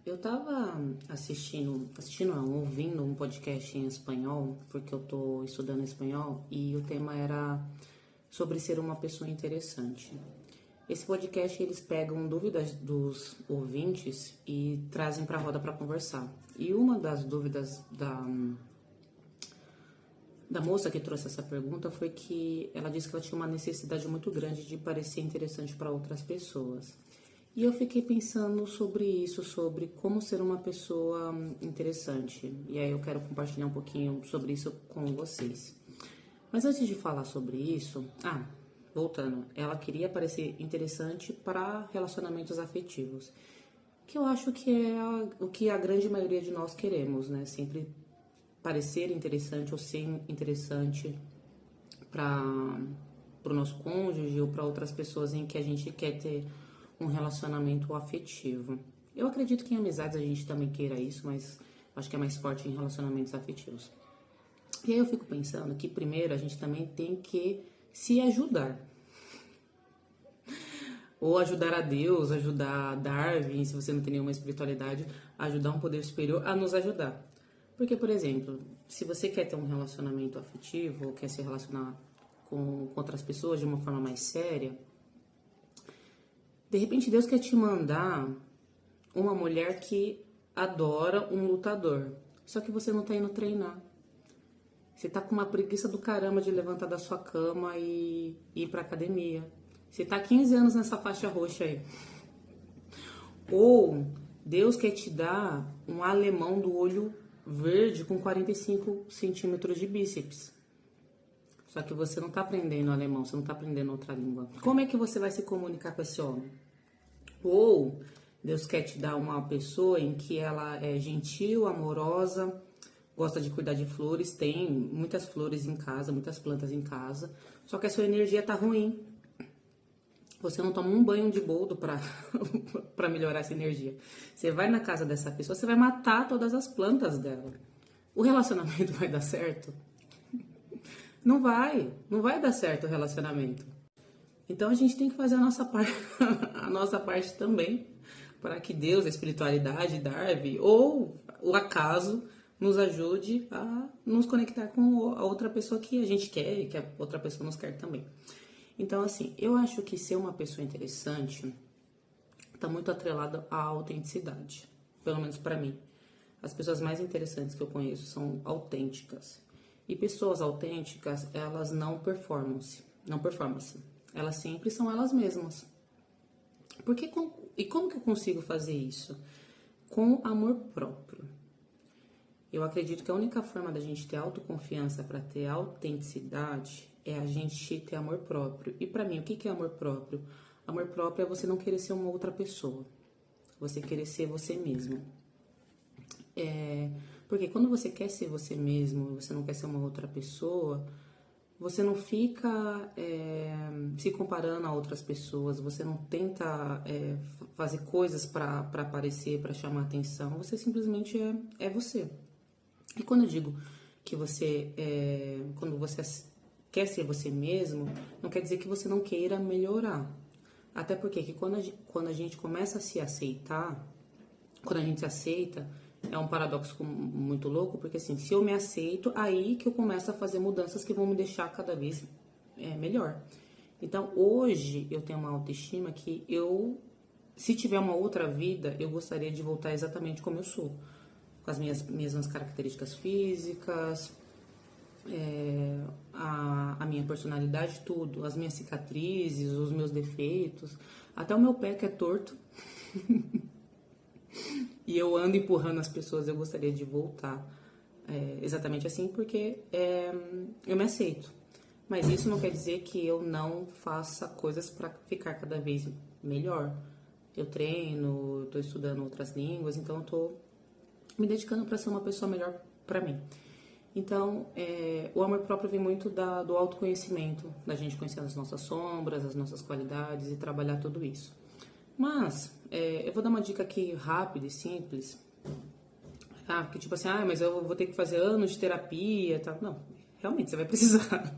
Eu tava ouvindo um podcast em espanhol, porque eu tô estudando espanhol, e o tema era sobre ser uma pessoa interessante. Esse podcast, eles pegam dúvidas dos ouvintes e trazem pra roda para conversar. E uma das dúvidas da moça que trouxe essa pergunta foi que ela disse que ela tinha uma necessidade muito grande de parecer interessante para outras pessoas. E eu fiquei pensando sobre isso, sobre como ser uma pessoa interessante. E aí eu quero compartilhar um pouquinho sobre isso com vocês. Mas antes de falar sobre isso, voltando, ela queria parecer interessante para relacionamentos afetivos, que eu acho que é o que a grande maioria de nós queremos, né? Sempre parecer interessante ou ser interessante para o nosso cônjuge ou para outras pessoas em que a gente quer ter um relacionamento afetivo. Eu acredito que em amizades a gente também queira isso, mas acho que é mais forte em relacionamentos afetivos. E aí eu fico pensando que primeiro a gente também tem que se ajudar. Ou ajudar a Deus, ajudar a Darwin, se você não tem nenhuma espiritualidade, ajudar um poder superior a nos ajudar. Porque, por exemplo, se você quer ter um relacionamento afetivo, ou quer se relacionar com outras pessoas de uma forma mais séria, de repente Deus quer te mandar uma mulher que adora um lutador. Só que você não tá indo treinar. Você tá com uma preguiça do caramba de levantar da sua cama e ir pra academia. Você tá 15 anos nessa faixa roxa aí. Ou Deus quer te dar um alemão do olho verde com 45 centímetros de bíceps. Só que você não tá aprendendo alemão, você não tá aprendendo outra língua. Como é que você vai se comunicar com esse homem? Ou Deus quer te dar uma pessoa em que ela é gentil, amorosa, gosta de cuidar de flores, tem muitas flores em casa, muitas plantas em casa, só que a sua energia tá ruim. Você não toma um banho de boldo para melhorar essa energia. Você vai na casa dessa pessoa, você vai matar todas as plantas dela. O relacionamento vai dar certo? Não vai dar certo o relacionamento. Então a gente tem que fazer a nossa parte também, para que Deus, a espiritualidade, Darwin ou o acaso nos ajude a nos conectar com a outra pessoa que a gente quer e que a outra pessoa nos quer também. Então, assim, eu acho que ser uma pessoa interessante está muito atrelado à autenticidade, pelo menos para mim. As pessoas mais interessantes que eu conheço são autênticas. E pessoas autênticas, elas não performance. Elas sempre são elas mesmas. E como que eu consigo fazer isso? Com amor próprio. Eu acredito que a única forma da gente ter autoconfiança para ter autenticidade é a gente ter amor próprio. E para mim, o que é amor próprio? Amor próprio é você não querer ser uma outra pessoa. Você querer ser você mesmo. Porque quando você quer ser você mesmo, você não quer ser uma outra pessoa, você não fica se comparando a outras pessoas, você não tenta fazer coisas para aparecer, para chamar atenção, você simplesmente é você. E quando eu digo que quando você quer ser você mesmo, não quer dizer que você não queira melhorar. Até porque quando a gente começa a se aceitar, quando a gente se aceita, é um paradoxo muito louco, porque assim, se eu me aceito, aí que eu começo a fazer mudanças que vão me deixar cada vez melhor. Então, hoje, eu tenho uma autoestima que se tiver uma outra vida, eu gostaria de voltar exatamente como eu sou. Com as minhas mesmas características físicas, a minha personalidade, tudo. As minhas cicatrizes, os meus defeitos, até o meu pé que é torto. E eu ando empurrando as pessoas, eu gostaria de voltar exatamente assim, porque eu me aceito. Mas isso não quer dizer que eu não faça coisas para ficar cada vez melhor. Eu treino, estou estudando outras línguas, então eu estou me dedicando para ser uma pessoa melhor para mim. Então, o amor próprio vem muito do autoconhecimento, da gente conhecer as nossas sombras, as nossas qualidades e trabalhar tudo isso. Mas, eu vou dar uma dica aqui rápida e simples. Porque tipo assim, mas eu vou ter que fazer anos de terapia e tal. Não, realmente, você vai precisar.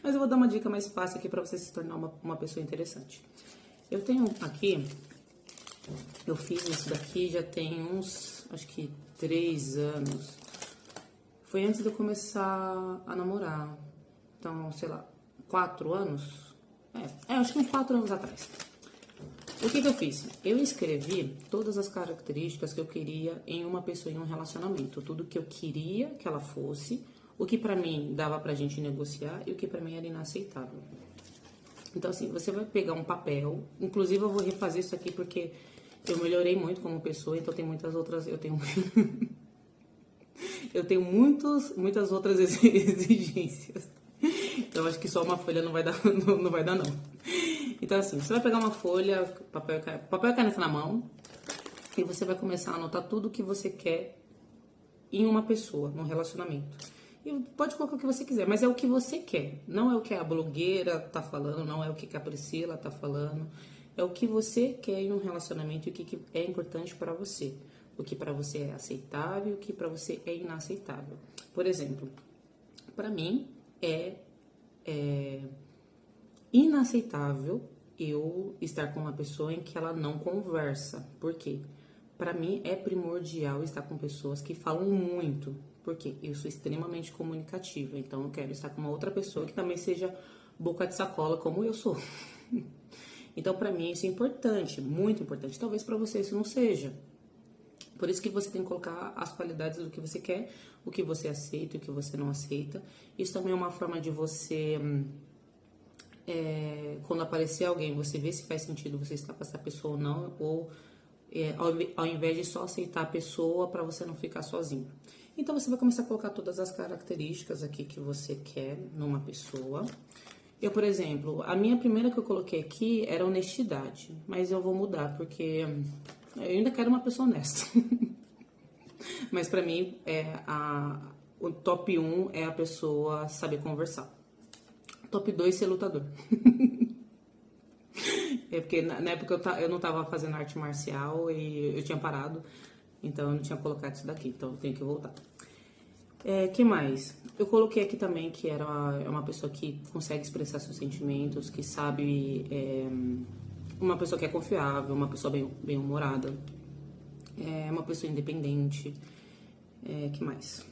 Mas eu vou dar uma dica mais fácil aqui para você se tornar uma pessoa interessante. Eu tenho aqui Eu fiz isso daqui já tem uns, acho que 3 anos. Foi antes de eu começar a namorar. Então, sei lá, 4 anos? Acho que uns 4 anos atrás. O que eu fiz? Eu escrevi todas as características que eu queria em uma pessoa em um relacionamento. Tudo que eu queria que ela fosse, o que pra mim dava pra gente negociar e o que pra mim era inaceitável. Então, assim, você vai pegar um papel. Inclusive, eu vou refazer isso aqui porque eu melhorei muito como pessoa, então tem muitas outras. Eu tenho muitas outras exigências. Então, acho que só uma folha não vai dar, não vai dar, não. Então, assim, você vai pegar uma folha, papel e caneta na mão, e você vai começar a anotar tudo que você quer em uma pessoa, num relacionamento. E pode colocar o que você quiser, mas é o que você quer. Não é o que a blogueira tá falando, não é o que a Priscila tá falando. É o que você quer em um relacionamento e o que é importante para você. O que para você é aceitável e o que para você é inaceitável. Por exemplo, para mim é inaceitável eu estar com uma pessoa em que ela não conversa. Por quê? Para mim é primordial estar com pessoas que falam muito. Porque eu sou extremamente comunicativa, então eu quero estar com uma outra pessoa que também seja boca de sacola como eu sou. Então, para mim isso é importante, muito importante. Talvez para você isso não seja. Por isso que você tem que colocar as qualidades do que você quer, o que você aceita e o que você não aceita. Isso também é uma forma de você, quando aparecer alguém, você ver se faz sentido você estar com essa pessoa ou não, ou ao invés de só aceitar a pessoa para você não ficar sozinho. Então, você vai começar a colocar todas as características aqui que você quer numa pessoa. Eu, por exemplo, a minha primeira que eu coloquei aqui era honestidade, mas eu vou mudar porque eu ainda quero uma pessoa honesta. Mas pra mim, o top 1 é a pessoa saber conversar. Top 2, ser lutador. Porque na época eu não tava fazendo arte marcial e eu tinha parado, então eu não tinha colocado isso daqui, então eu tenho que voltar. Que mais? Eu coloquei aqui também que era uma pessoa que consegue expressar seus sentimentos, que sabe, uma pessoa que é confiável, uma pessoa bem-humorada, uma pessoa independente, que mais?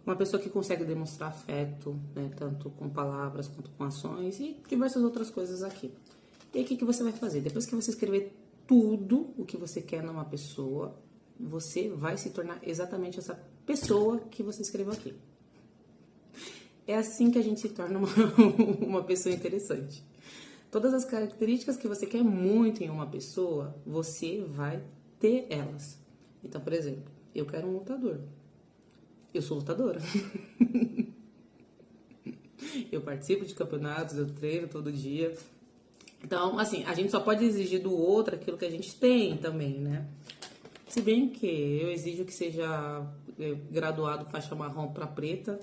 Uma pessoa que consegue demonstrar afeto, né, tanto com palavras quanto com ações e diversas outras coisas aqui. E aí o que você vai fazer? Depois que você escrever tudo o que você quer numa pessoa, você vai se tornar exatamente essa pessoa que você escreveu aqui. É assim que a gente se torna uma pessoa interessante. Todas as características que você quer muito em uma pessoa, você vai ter elas. Então, por exemplo, eu quero um lutador. Eu sou lutadora. Eu participo de campeonatos, eu treino todo dia. Então, assim, a gente só pode exigir do outro aquilo que a gente tem também, né? Se bem que eu exijo que seja graduado faixa marrom para preta,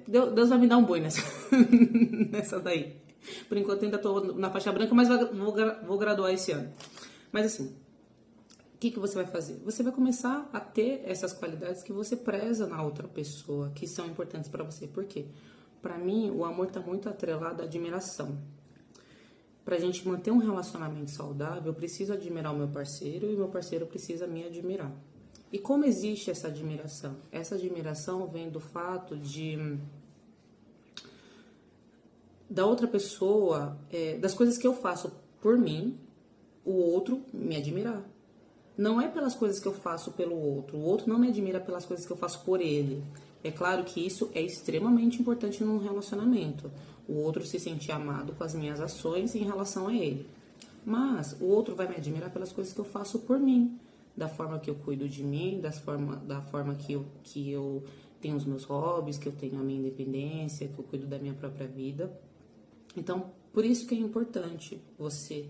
Deus vai me dar um boi nessa daí. Por enquanto eu ainda tô na faixa branca, mas vou graduar esse ano. Mas assim, o que você vai fazer? Você vai começar a ter essas qualidades que você preza na outra pessoa, que são importantes para você. Por quê? Para mim, o amor está muito atrelado à admiração. Pra gente manter um relacionamento saudável, eu preciso admirar o meu parceiro e o meu parceiro precisa me admirar. E como existe essa admiração? Essa admiração vem do fato da outra pessoa, das coisas que eu faço por mim, o outro me admirar. Não é pelas coisas que eu faço pelo outro. O outro não me admira pelas coisas que eu faço por ele. É claro que isso é extremamente importante num relacionamento. O outro se sentir amado com as minhas ações em relação a ele. Mas o outro vai me admirar pelas coisas que eu faço por mim. Da forma que eu cuido de mim, da forma que eu tenho os meus hobbies, que eu tenho a minha independência, que eu cuido da minha própria vida. Então, por isso que é importante você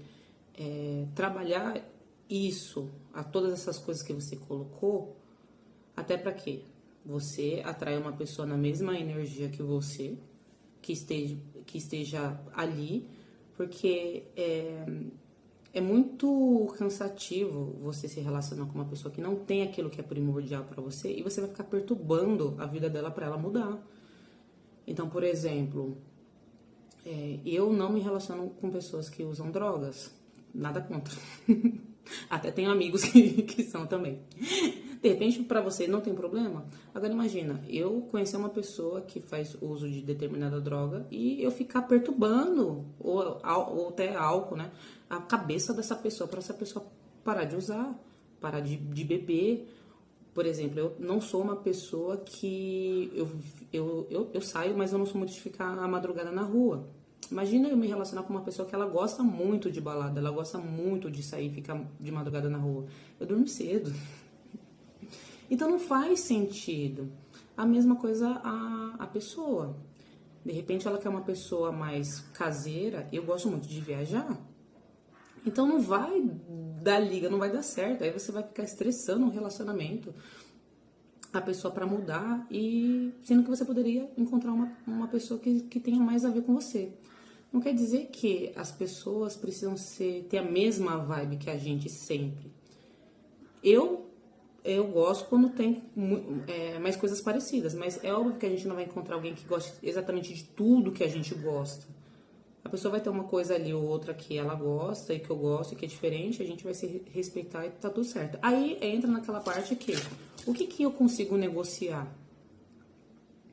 trabalhar isso, a todas essas coisas que você colocou, até para quê? Você atrai uma pessoa na mesma energia que você, que esteja ali, porque é muito cansativo você se relacionar com uma pessoa que não tem aquilo que é primordial para você e você vai ficar perturbando a vida dela para ela mudar. Então, por exemplo, eu não me relaciono com pessoas que usam drogas. nada contra. Até tenho amigos que são também. De repente, pra você não tem problema. Agora imagina, eu conhecer uma pessoa que faz uso de determinada droga e eu ficar perturbando, ou até álcool, né? A cabeça dessa pessoa, pra essa pessoa parar de usar, parar de beber. Por exemplo, eu não sou uma pessoa que... Eu saio, mas eu não sou muito de ficar a madrugada na rua. Imagina eu me relacionar com uma pessoa que ela gosta muito de balada, ela gosta muito de sair e ficar de madrugada na rua. Eu durmo cedo. Então não faz sentido. A mesma coisa a pessoa. De repente ela quer uma pessoa mais caseira, eu gosto muito de viajar. Então não vai dar liga, não vai dar certo. Aí você vai ficar estressando um relacionamento, a pessoa para mudar, e sendo que você poderia encontrar uma pessoa que tenha mais a ver com você. Não quer dizer que as pessoas precisam ter a mesma vibe que a gente sempre. Eu gosto quando tem mais coisas parecidas, mas é óbvio que a gente não vai encontrar alguém que goste exatamente de tudo que a gente gosta. A pessoa vai ter uma coisa ali ou outra que ela gosta e que eu gosto e que é diferente, a gente vai se respeitar e tá tudo certo. Aí entra naquela parte que, o que eu consigo negociar?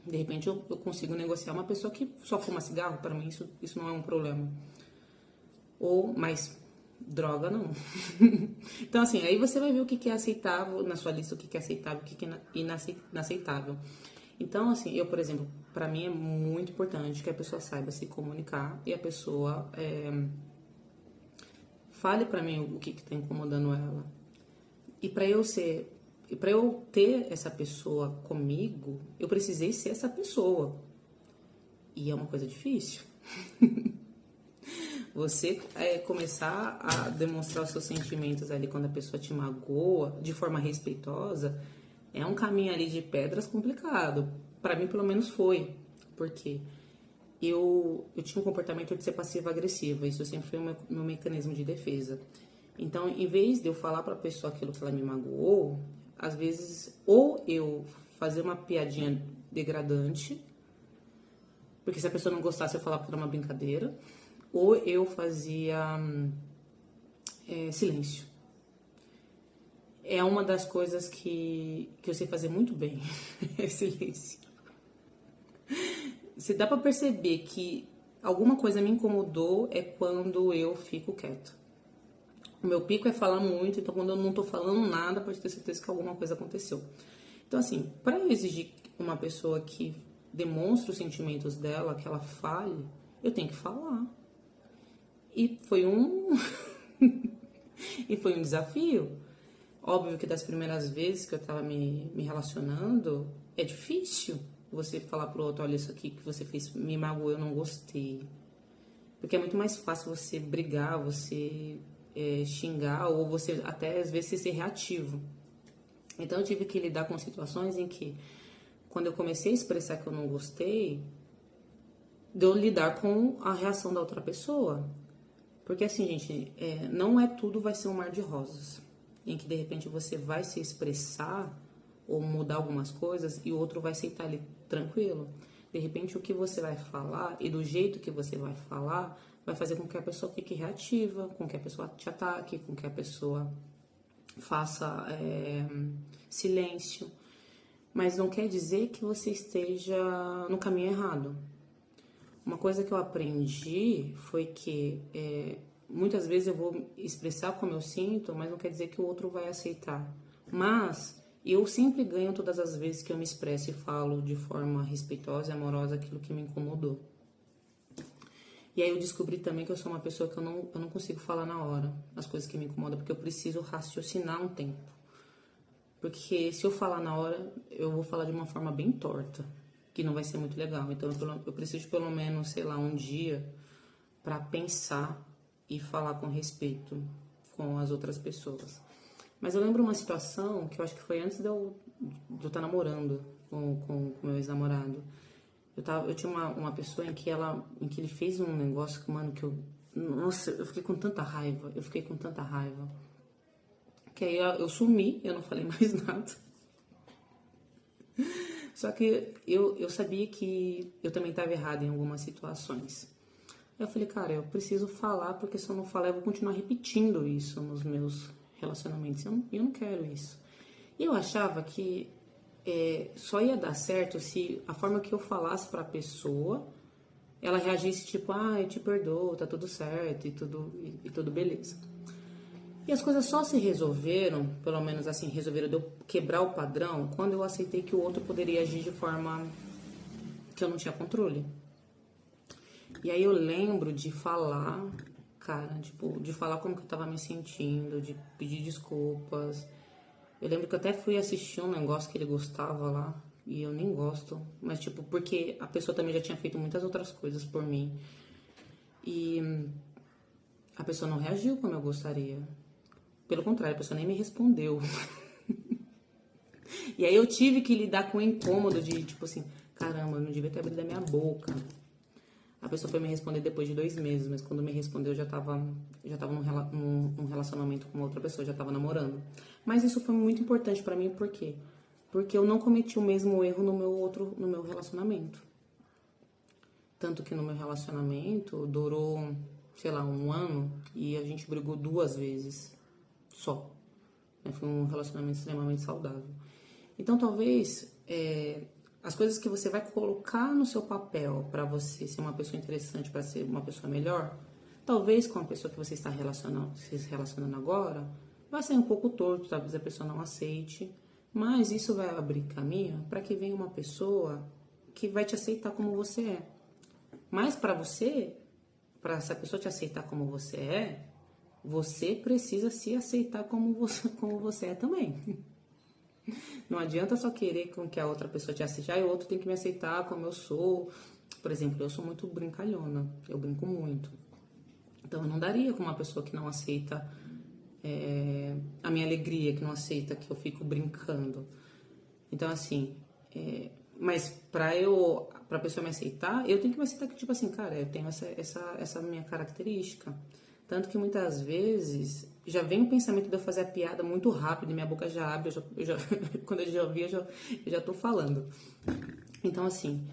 De repente eu consigo negociar uma pessoa que só fuma cigarro, para mim isso não é um problema. Mas droga não. Então assim, aí você vai ver o que é aceitável na sua lista, o que é aceitável, o que é inaceitável. Então assim, eu, por exemplo, para mim é muito importante que a pessoa saiba se comunicar e a pessoa fale para mim o que tá incomodando ela. E para eu ter essa pessoa comigo, eu precisei ser essa pessoa. E é uma coisa difícil. Você começar a demonstrar os seus sentimentos ali quando a pessoa te magoa, de forma respeitosa, é um caminho ali de pedras complicado. Para mim, pelo menos, foi. Porque eu tinha um comportamento de ser passiva-agressiva. Isso sempre foi o meu mecanismo de defesa. Então, em vez de eu falar para a pessoa aquilo que ela me magoou, às vezes, ou eu fazer uma piadinha degradante, porque se a pessoa não gostasse, eu falava que era uma brincadeira, ou eu fazia silêncio. É uma das coisas que eu sei fazer muito bem, é silêncio. Se dá pra perceber que alguma coisa me incomodou, é quando eu fico quieto. O meu pico é falar muito, então quando eu não tô falando nada, pode ter certeza que alguma coisa aconteceu. Então assim, pra eu exigir uma pessoa que demonstre os sentimentos dela, que ela fale, eu tenho que falar. E foi um desafio. Óbvio que das primeiras vezes que eu tava me relacionando, é difícil você falar pro outro, olha, isso aqui que você fez me magoou, eu não gostei. Porque é muito mais fácil você brigar, você xingar, ou você até às vezes ser reativo. Então eu tive que lidar com situações em que, quando eu comecei a expressar que eu não gostei, de eu lidar com a reação da outra pessoa. Porque assim, gente, não é tudo vai ser um mar de rosas, em que de repente você vai se expressar ou mudar algumas coisas e o outro vai aceitar ali tranquilo. De repente o que você vai falar e do jeito que você vai falar vai fazer com que a pessoa fique reativa, com que a pessoa te ataque, com que a pessoa faça silêncio. Mas não quer dizer que você esteja no caminho errado. Uma coisa que eu aprendi foi que muitas vezes eu vou expressar como eu sinto, mas não quer dizer que o outro vai aceitar. Mas eu sempre ganho todas as vezes que eu me expresso e falo de forma respeitosa e amorosa aquilo que me incomodou. E aí eu descobri também que eu sou uma pessoa que eu não consigo falar na hora as coisas que me incomodam, porque eu preciso raciocinar um tempo. Porque se eu falar na hora, eu vou falar de uma forma bem torta, que não vai ser muito legal. Então eu preciso pelo menos, sei lá, um dia para pensar e falar com respeito com as outras pessoas. Mas eu lembro uma situação que eu acho que foi antes de eu estar namorando com meu ex-namorado. Eu tinha uma pessoa em que ele fez um negócio que, mano, nossa, eu fiquei com tanta raiva. Que aí eu sumi, eu não falei mais nada. Só que eu sabia que eu também estava errada em algumas situações. Aí eu falei, cara, eu preciso falar, porque se eu não falar, eu vou continuar repetindo isso nos meus relacionamentos. Eu não quero isso. E eu achava que só ia dar certo se a forma que eu falasse pra pessoa, ela reagisse tipo, ah, eu te perdoo, tá tudo certo e tudo beleza. E as coisas só se resolveram, pelo menos assim, resolveram de eu quebrar o padrão, quando eu aceitei que o outro poderia agir de forma que eu não tinha controle. E aí eu lembro de falar, cara, tipo, de falar como que eu tava me sentindo, de pedir desculpas. Eu lembro que eu até fui assistir um negócio que ele gostava lá, e eu nem gosto, mas tipo, porque a pessoa também já tinha feito muitas outras coisas por mim. E a pessoa não reagiu como eu gostaria. Pelo contrário, a pessoa nem me respondeu. E aí eu tive que lidar com o incômodo de, tipo assim, caramba, eu não devia ter abrido a minha boca. A pessoa foi me responder depois de 2 meses, mas quando me respondeu eu já tava num relacionamento com outra pessoa, já tava namorando. Mas isso foi muito importante pra mim, por quê? Porque eu não cometi o mesmo erro no meu relacionamento. Tanto que no meu relacionamento durou, sei lá, 1 ano e a gente brigou 2 vezes só. Foi um relacionamento extremamente saudável. Então, talvez as coisas que você vai colocar no seu papel para você ser uma pessoa interessante, para ser uma pessoa melhor, talvez com a pessoa que você está se relacionando agora, vai ser um pouco torto, talvez a pessoa não aceite, mas isso vai abrir caminho para que venha uma pessoa que vai te aceitar como você é. Mas para essa pessoa te aceitar como você precisa se aceitar como você é também. Não adianta só querer com que a outra pessoa te aceite. Ah, o outro tem que me aceitar como eu sou. Por exemplo, eu sou muito brincalhona. Eu brinco muito. Então, eu não daria com uma pessoa que não aceita a minha alegria, que não aceita que eu fico brincando. Então, assim... mas pra pessoa me aceitar, eu tenho que me aceitar que, tipo assim, cara, eu tenho essa minha característica. Tanto que muitas vezes já vem o pensamento de eu fazer a piada muito rápido e minha boca já abre, quando eu já ouvi, eu já tô falando. Então, assim,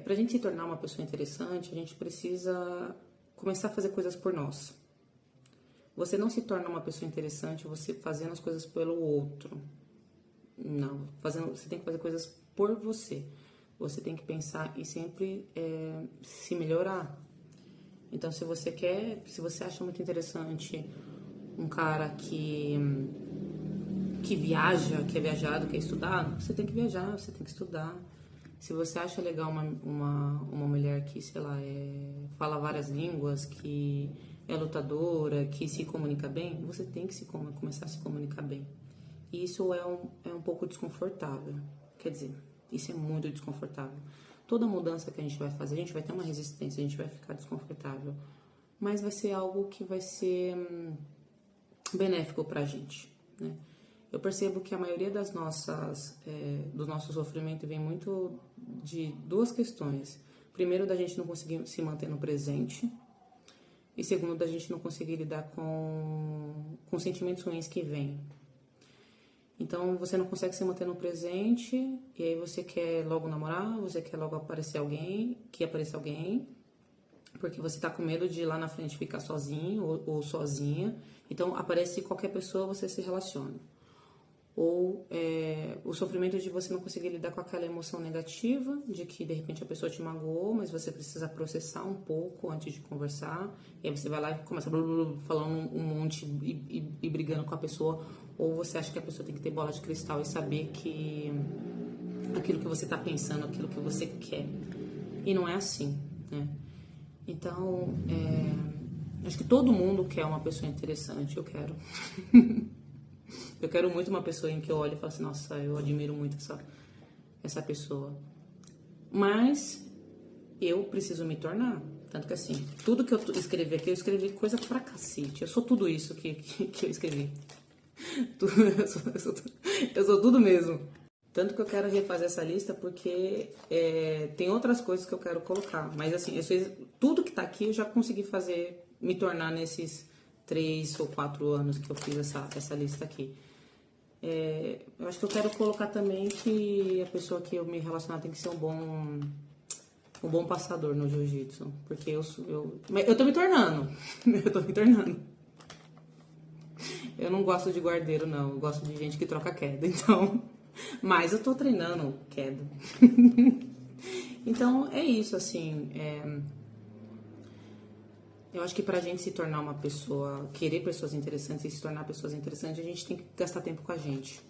pra gente se tornar uma pessoa interessante, a gente precisa começar a fazer coisas por nós. Você não se torna uma pessoa interessante você fazendo as coisas pelo outro. Não, você tem que fazer coisas por você. Você tem que pensar e sempre se melhorar. Então, se você acha muito interessante um cara que viaja, que é viajado, quer estudar, você tem que viajar, você tem que estudar. Se você acha legal uma mulher que, sei lá, fala várias línguas, que é lutadora, que se comunica bem, você tem que começar a se comunicar bem. E isso é um pouco desconfortável. Quer dizer, isso é muito desconfortável. Toda mudança que a gente vai fazer, a gente vai ter uma resistência, a gente vai ficar desconfortável. Mas vai ser algo que vai ser benéfico pra gente, né? Eu percebo que a maioria do nosso sofrimento vem muito de 2 questões. Primeiro, da gente não conseguir se manter no presente. E segundo, da gente não conseguir lidar com sentimentos ruins que vêm. Então, você não consegue se manter no presente, e aí você quer logo namorar, você quer logo apareça alguém, porque você tá com medo de ir lá na frente ficar sozinho ou sozinha. Então, aparece qualquer pessoa, você se relaciona. Ou o sofrimento de você não conseguir lidar com aquela emoção negativa, de que de repente a pessoa te magoou, mas você precisa processar um pouco antes de conversar, e aí você vai lá e começa falando um monte e brigando com a pessoa, ou você acha que a pessoa tem que ter bola de cristal e saber que aquilo que você tá pensando, aquilo que você quer, e não é assim, né? Então, acho que todo mundo quer uma pessoa interessante, eu quero. Eu quero muito uma pessoa em que eu olho e falo assim, nossa, eu admiro muito essa pessoa. Mas eu preciso me tornar. Tanto que assim, tudo que eu escrevi aqui, eu escrevi coisa pra cacete. Eu sou tudo isso que eu escrevi. Eu sou tudo mesmo. Tanto que eu quero refazer essa lista porque tem outras coisas que eu quero colocar. Mas assim, tudo que tá aqui eu já consegui fazer, me tornar nesses 3 ou 4 anos que eu fiz essa lista aqui. Eu acho que eu quero colocar também que a pessoa que eu me relacionar tem que ser um um bom passador no jiu-jitsu. Porque eu tô me tornando. Eu tô me tornando. Eu não gosto de guardeiro, não. Eu gosto de gente que troca queda. Então, mas eu tô treinando queda. Então, é isso, assim. Eu acho que pra gente se tornar uma pessoa, querer pessoas interessantes e se tornar pessoas interessantes, a gente tem que gastar tempo com a gente.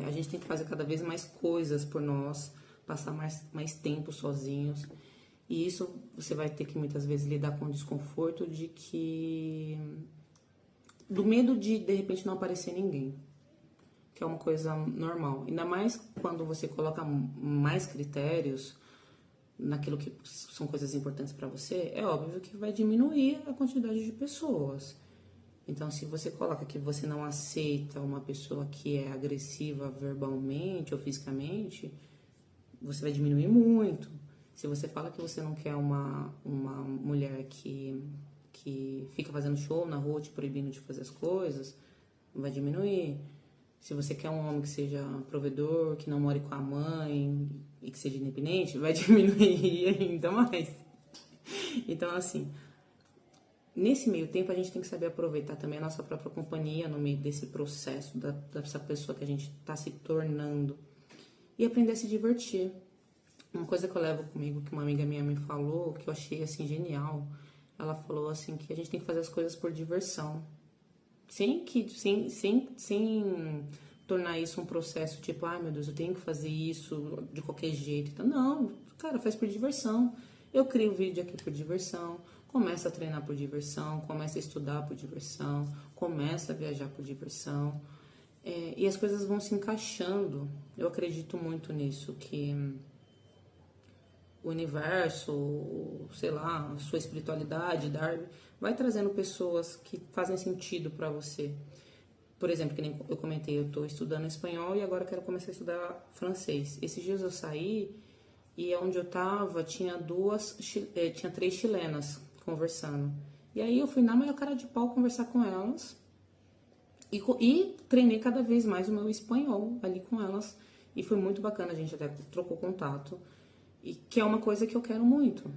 A gente tem que fazer cada vez mais coisas por nós, passar mais tempo sozinhos. E isso você vai ter que muitas vezes lidar com o desconforto do medo de repente não aparecer ninguém, que é uma coisa normal. Ainda mais quando você coloca mais critérios naquilo que são coisas importantes para você, é óbvio que vai diminuir a quantidade de pessoas. Então, se você coloca que você não aceita uma pessoa que é agressiva verbalmente ou fisicamente, você vai diminuir muito. Se você fala que você não quer uma mulher que fica fazendo show na rua te proibindo de fazer as coisas, vai diminuir. Se você quer um homem que seja provedor, que não more com a mãe e que seja independente, vai diminuir ainda mais. Então, assim, nesse meio tempo a gente tem que saber aproveitar também a nossa própria companhia no meio desse processo, dessa pessoa que a gente está se tornando. E aprender a se divertir. Uma coisa que eu levo comigo, que uma amiga minha me falou, que eu achei, assim, genial. Ela falou, assim, que a gente tem que fazer as coisas por diversão. Sem tornar isso um processo tipo, ai meu Deus, eu tenho que fazer isso de qualquer jeito. Então, não, cara, faz por diversão. Eu crio vídeo aqui por diversão, começa a treinar por diversão, começa a estudar por diversão, começa a viajar por diversão. E as coisas vão se encaixando. Eu acredito muito nisso, que o universo, sei lá, a sua espiritualidade, vai trazendo pessoas que fazem sentido para você. Por exemplo, que nem eu comentei, eu estou estudando espanhol e agora quero começar a estudar francês. Esses dias eu saí e onde eu tava tinha 3 chilenas conversando. E aí eu fui na maior cara de pau conversar com elas e treinei cada vez mais o meu espanhol ali com elas. E foi muito bacana, a gente até trocou contato. E que é uma coisa que eu quero muito.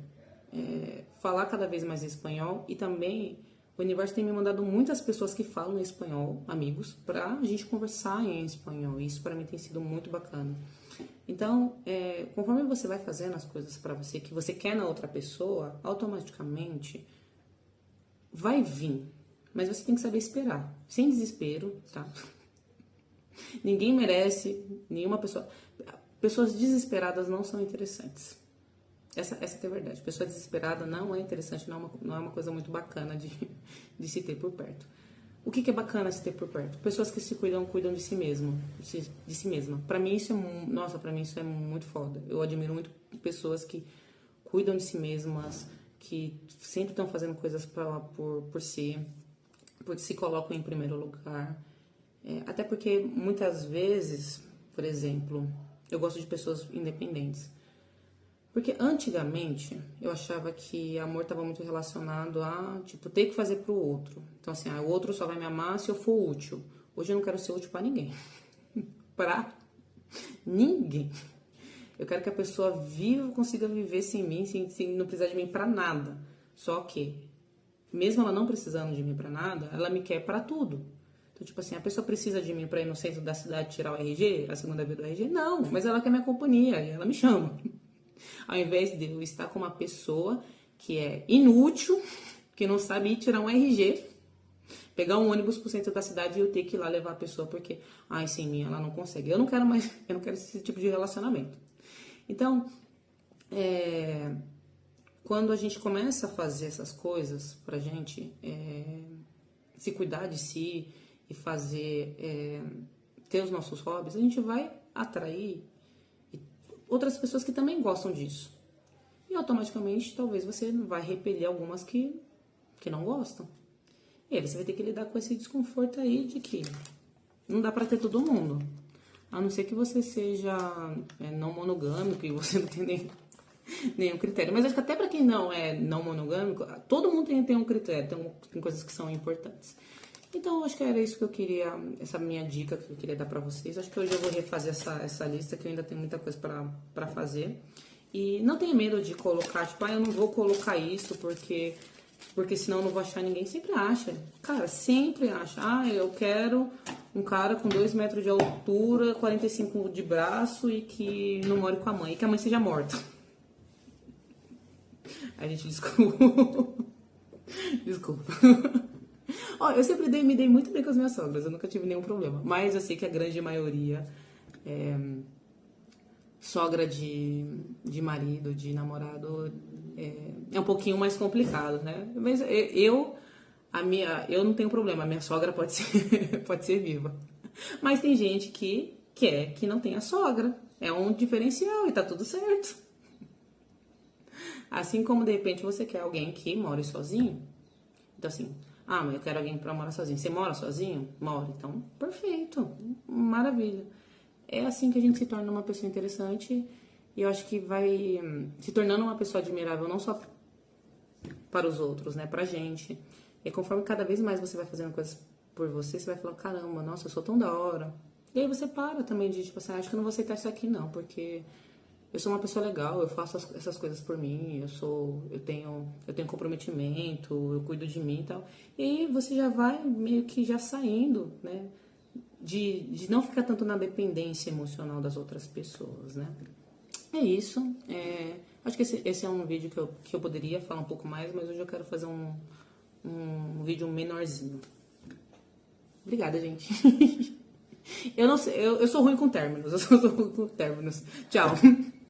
Falar cada vez mais espanhol. E também o universo tem me mandado muitas pessoas que falam espanhol, amigos, pra gente conversar em espanhol. E isso pra mim tem sido muito bacana. Então, conforme você vai fazendo as coisas pra você, que você quer na outra pessoa, automaticamente vai vir. Mas você tem que saber esperar. Sem desespero, tá? Ninguém merece, nenhuma pessoa... Pessoas desesperadas não são interessantes. Essa que é a verdade. Pessoa desesperada não é interessante, não é uma coisa muito bacana de se ter por perto. O que é bacana se ter por perto? Pessoas que se cuidam de si mesmo, de si mesma. Pra mim isso é muito foda. Eu admiro muito pessoas que cuidam de si mesmas, que sempre estão fazendo coisas por si, se colocam em primeiro lugar. Até porque muitas vezes, por exemplo, eu gosto de pessoas independentes. Porque antigamente eu achava que amor estava muito relacionado a, tipo, ter que fazer pro outro. Então, assim, o outro só vai me amar se eu for útil. Hoje eu não quero ser útil pra ninguém. Pra ninguém. Eu quero que a pessoa consiga viver sem mim, sem não precisar de mim pra nada. Só que, mesmo ela não precisando de mim pra nada, ela me quer pra tudo. Então, tipo assim, a pessoa precisa de mim pra ir no centro da cidade tirar o RG, a segunda via do RG? Não, mas ela quer minha companhia e ela me chama. Ao invés de eu estar com uma pessoa que é inútil, que não sabe ir tirar um RG, pegar um ônibus pro centro da cidade e eu ter que ir lá levar a pessoa porque, sem mim ela não consegue. Eu não quero esse tipo de relacionamento. Então, quando a gente começa a fazer essas coisas pra gente se cuidar de si e ter os nossos hobbies, a gente vai atrair outras pessoas que também gostam disso. E automaticamente, talvez você vai repelir algumas que não gostam. E aí você vai ter que lidar com esse desconforto aí de que não dá pra ter todo mundo. A não ser que você seja não monogâmico e você não tem nenhum critério. Mas acho que até pra quem não é não monogâmico, todo mundo tem um critério, tem coisas que são importantes. Então, acho que era isso que eu queria, essa minha dica que eu queria dar pra vocês. Acho que hoje eu vou refazer essa lista, que eu ainda tenho muita coisa pra fazer. E não tenha medo de colocar, tipo, eu não vou colocar isso porque senão eu não vou achar ninguém. Sempre acha. Cara, sempre acha. Eu quero um cara com 2 metros de altura, 45 de braço e que não more com a mãe. E que a mãe seja morta. A gente, desculpa. Desculpa. Eu sempre me dei muito bem com as minhas sogras. Eu nunca tive nenhum problema. Mas eu sei que a grande maioria... sogra de marido, de namorado, é um pouquinho mais complicado, né? Mas eu não tenho problema, a minha sogra pode ser, pode ser viva. Mas tem gente que quer que não tenha sogra. É um diferencial e tá tudo certo. Assim como, de repente, você quer alguém que more sozinho. Então, assim, mas eu quero alguém pra morar sozinho. Você mora sozinho? Mora. Então, perfeito. Maravilha. É assim que a gente se torna uma pessoa interessante e eu acho que vai se tornando uma pessoa admirável não só para os outros, né, pra gente. E conforme cada vez mais você vai fazendo coisas por você, você vai falar, caramba, nossa, eu sou tão da hora. E aí você para também de, tipo assim, acho que eu não vou aceitar isso aqui não, porque eu sou uma pessoa legal, eu faço essas coisas por mim, eu tenho comprometimento, eu cuido de mim e tal. E aí você já vai meio que já saindo, né, de não ficar tanto na dependência emocional das outras pessoas, né? É isso. Acho que esse é um vídeo que eu poderia falar um pouco mais, mas hoje eu quero fazer um vídeo menorzinho. Obrigada, gente. Eu não sei, eu sou ruim com términos. Tchau.